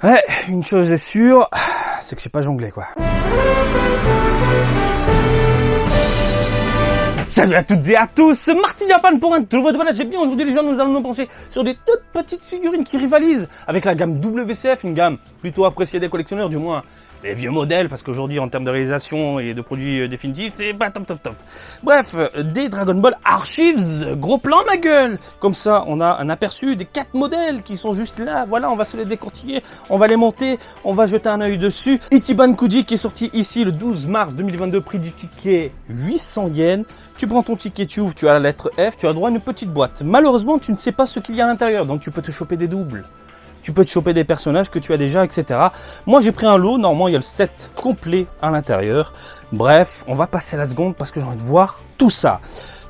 Ouais, une chose est sûre, c'est que je sais pas jongler, quoi. Salut à toutes et à tous, Marty Japan pour un nouveau débat. J'ai bien aujourd'hui les gens, nous allons nous pencher sur des toutes petites figurines qui rivalisent avec la gamme WCF, une gamme plutôt appréciée des collectionneurs, du moins les vieux modèles, parce qu'aujourd'hui en termes de réalisation et de produits définitifs, c'est pas top. Bref, des Dragon Ball Archives, gros plan ma gueule. Comme ça, on a un aperçu des 4 modèles qui sont juste là. Voilà, on va se les décortiquer, on va les monter, on va jeter un œil dessus. Ichiban Kuji qui est sorti ici le 12 mars 2022, prix du ticket 800 yens. Tu prends ton ticket, tu ouvres, tu as la lettre F, tu as droit à une petite boîte. Malheureusement, tu ne sais pas ce qu'il y a à l'intérieur, donc tu peux te choper des doubles. Tu peux te choper des personnages que tu as déjà, etc. Moi, j'ai pris un lot. Normalement, il y a le set complet à l'intérieur. Bref, on va passer à la seconde parce que j'ai envie de voir tout ça.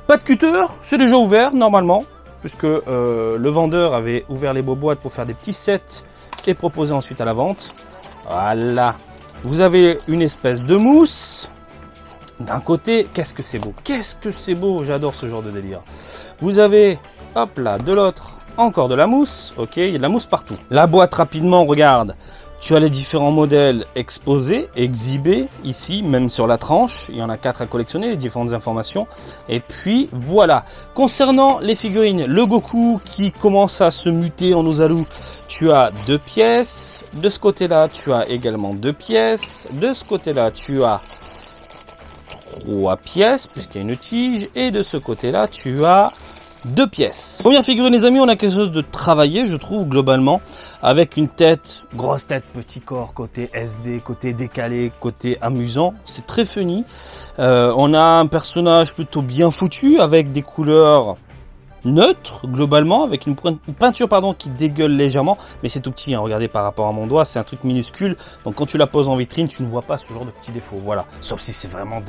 Pas de cutter, c'est déjà ouvert normalement, puisque le vendeur avait ouvert les beaux boîtes pour faire des petits sets et proposer ensuite à la vente. Voilà. Vous avez une espèce de mousse. D'un côté, qu'est-ce que c'est beau. Qu'est-ce que c'est beau. J'adore ce genre de délire. Vous avez, hop là, de l'autre. Encore de la mousse, ok, il y a de la mousse partout. La boîte rapidement, regarde, tu as les différents modèles exposés, exhibés, ici, même sur la tranche. Il y en a 4 à collectionner, les différentes informations. Et puis, voilà. Concernant les figurines, le Goku qui commence à se muter en Ozaru, tu as 2 pièces. De ce côté-là, tu as également 2 pièces. De ce côté-là, tu as 3 pièces, puisqu'il y a une tige. Et de ce côté-là, tu as 2 pièces. Première figurine les amis, on a quelque chose de travaillé je trouve globalement, avec une tête, grosse tête, petit corps, côté SD, côté décalé, côté amusant, c'est très funny. On a un personnage plutôt bien foutu avec des couleurs neutre globalement, avec une peinture qui dégueule légèrement, mais c'est tout petit, hein. Regardez par rapport à mon doigt, c'est un truc minuscule, donc quand tu la poses en vitrine tu ne vois pas ce genre de petits défauts, voilà, sauf si c'est vraiment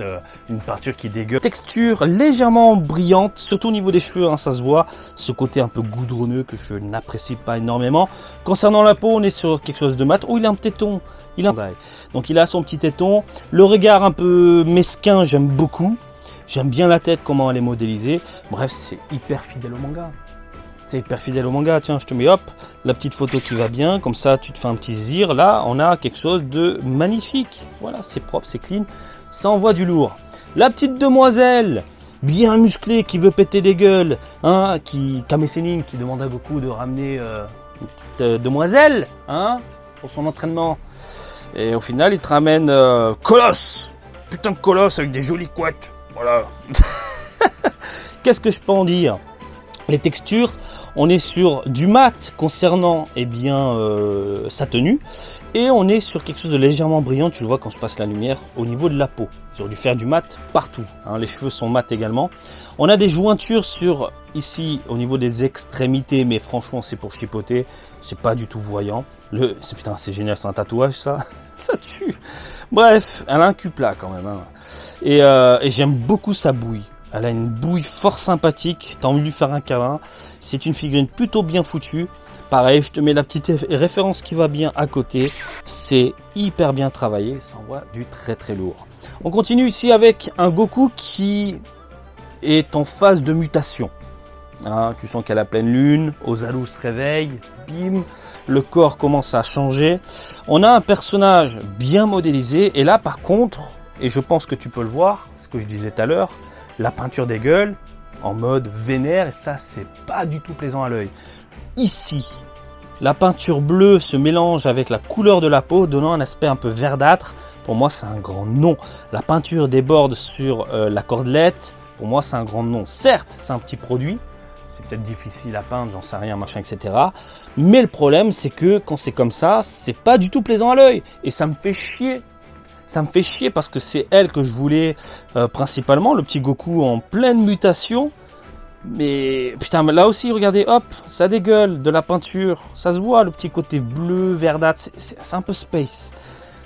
une peinture qui dégueule. Texture légèrement brillante, surtout au niveau des cheveux, hein, ça se voit, ce côté un peu goudronneux que je n'apprécie pas énormément. Concernant la peau, on est sur quelque chose de mat. Oh, il a un téton, donc il a son petit téton, le regard un peu mesquin, j'aime beaucoup. J'aime bien la tête, comment elle est modélisée. Bref, c'est hyper fidèle au manga. C'est hyper fidèle au manga. Tiens, je te mets hop, la petite photo qui va bien. Comme ça, tu te fais un petit zir. Là, on a quelque chose de magnifique. Voilà, c'est propre, c'est clean. Ça envoie du lourd. La petite demoiselle, bien musclée, qui veut péter des gueules. Hein, Kame Sennin, qui demande à Goku de ramener une petite demoiselle, hein, pour son entraînement. Et au final, il te ramène Colosse. Putain de Colosse avec des jolies couettes. Voilà. Qu'est-ce que je peux en dire? Les textures, on est sur du mat concernant sa tenue, et on est sur quelque chose de légèrement brillant, tu le vois quand je passe la lumière, au niveau de la peau. Ils ont dû faire du mat partout, hein. Les cheveux sont mat également. On a des jointures ici au niveau des extrémités, mais franchement c'est pour chipoter, c'est pas du tout voyant. Putain, c'est génial, c'est un tatouage ça. Ça tue. Bref, elle a un cul plat quand même, hein. Et j'aime beaucoup sa bouille. Elle a une bouille fort sympathique, t'as envie de lui faire un câlin. C'est une figurine plutôt bien foutue. Pareil, je te mets la petite référence qui va bien à côté. C'est hyper bien travaillé, ça envoie du très très lourd. On continue ici avec un Goku qui est en phase de mutation. Hein, tu sens qu'à la pleine lune, Ozaru se réveille, bim, le corps commence à changer. On a un personnage bien modélisé, et là par contre, et je pense que tu peux le voir, ce que je disais tout à l'heure, la peinture des gueules en mode vénère, et ça c'est pas du tout plaisant à l'œil. Ici, la peinture bleue se mélange avec la couleur de la peau, donnant un aspect un peu verdâtre. Pour moi c'est un grand non. La peinture déborde sur la cordelette, pour moi c'est un grand non. Certes, c'est un petit produit, c'est peut-être difficile à peindre, j'en sais rien, machin, etc. Mais le problème, c'est que quand c'est comme ça, c'est pas du tout plaisant à l'œil. Et ça me fait chier. Ça me fait chier parce que c'est elle que je voulais principalement, le petit Goku en pleine mutation. Mais putain, là aussi, regardez, hop, ça dégueule de la peinture. Ça se voit, le petit côté bleu, verdâtre, c'est un peu space.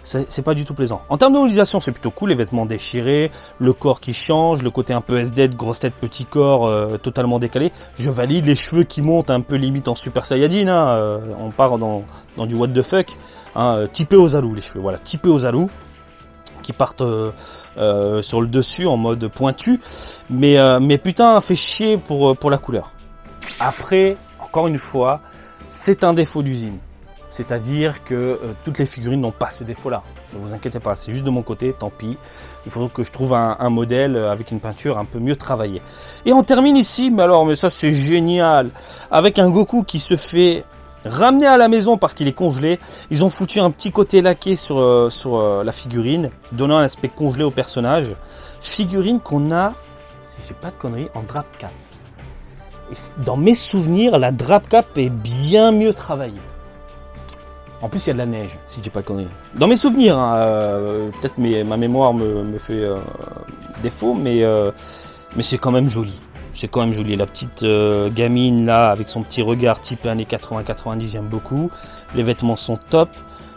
C'est pas du tout plaisant. En termes de modélisation, c'est plutôt cool, les vêtements déchirés, le corps qui change, le côté un peu SD, grosse tête, petit corps, totalement décalé. Je valide les cheveux qui montent un peu limite en Super Saiyajin, hein, on part dans du what the fuck, hein, typé Ozaru les cheveux, voilà, typé Ozaru, qui partent sur le dessus en mode pointu, mais putain, fait chier pour la couleur. Après, encore une fois, c'est un défaut d'usine. C'est-à-dire que toutes les figurines n'ont pas ce défaut-là. Ne vous inquiétez pas, c'est juste de mon côté, tant pis. Il faudra que je trouve un modèle avec une peinture un peu mieux travaillée. Et on termine ici, mais ça c'est génial, avec un Goku qui se fait ramener à la maison parce qu'il est congelé. Ils ont foutu un petit côté laqué sur la figurine, donnant un aspect congelé au personnage. Figurine qu'on a, si j'ai pas de conneries, en drap cap. Et dans mes souvenirs, la drap cap est bien mieux travaillée. En plus, il y a de la neige, si j'ai pas de conneries. Dans mes souvenirs, hein, peut-être ma mémoire me fait défaut, mais c'est quand même joli. C'est quand même joli. La petite gamine là, avec son petit regard type années 80-90, j'aime beaucoup. Les vêtements sont top.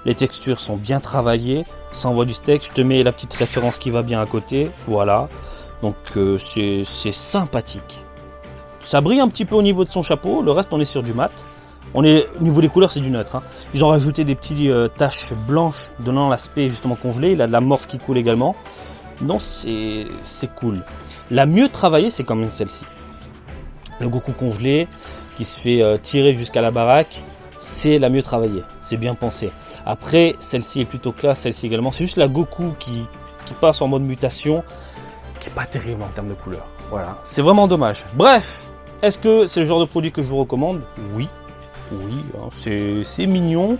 Les textures sont bien travaillées. Ça envoie du steak. Je te mets la petite référence qui va bien à côté. Voilà. Donc c'est sympathique. Ça brille un petit peu au niveau de son chapeau. Le reste, on est sur du mat. Au niveau des couleurs, c'est du neutre. Hein. Ils ont rajouté des petites taches blanches donnant l'aspect justement congelé. Il a de la morphe qui coule également. Non, c'est cool. La mieux travaillée, c'est quand même celle-ci. Le Goku congelé qui se fait tirer jusqu'à la baraque, c'est la mieux travaillée. C'est bien pensé. Après, celle-ci est plutôt classe, celle-ci également. C'est juste la Goku qui passe en mode mutation, qui est pas terrible en termes de couleur. Voilà, c'est vraiment dommage. Bref, est-ce que c'est le genre de produit que je vous recommande? Oui. Oui, hein, c'est mignon.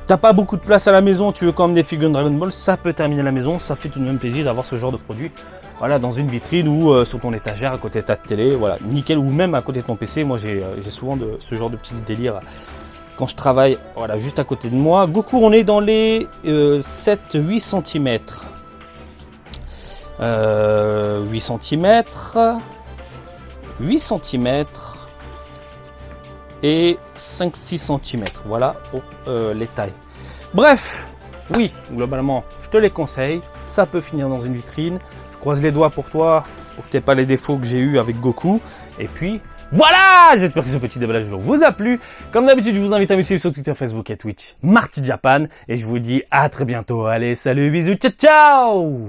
T'as pas beaucoup de place à la maison, tu veux quand même des figurines Dragon Ball, ça peut terminer la maison, ça fait tout de même plaisir d'avoir ce genre de produit. Voilà, dans une vitrine ou sur ton étagère à côté de ta télé, voilà, nickel, ou même à côté de ton PC. Moi, j'ai souvent ce genre de petit délire quand je travaille, voilà, juste à côté de moi. Goku, on est dans les 7-8 cm. 8 cm. 8 cm. Et 5-6 cm, voilà pour les tailles. Bref, oui, globalement, je te les conseille. Ça peut finir dans une vitrine. Je croise les doigts pour toi, pour que tu n'aies pas les défauts que j'ai eu avec Goku. Et puis, voilà! J'espère que ce petit déballage vous a plu. Comme d'habitude, je vous invite à me suivre sur Twitter, Facebook et Twitch, Marty Japan. Et je vous dis à très bientôt. Allez, salut, bisous, ciao, ciao!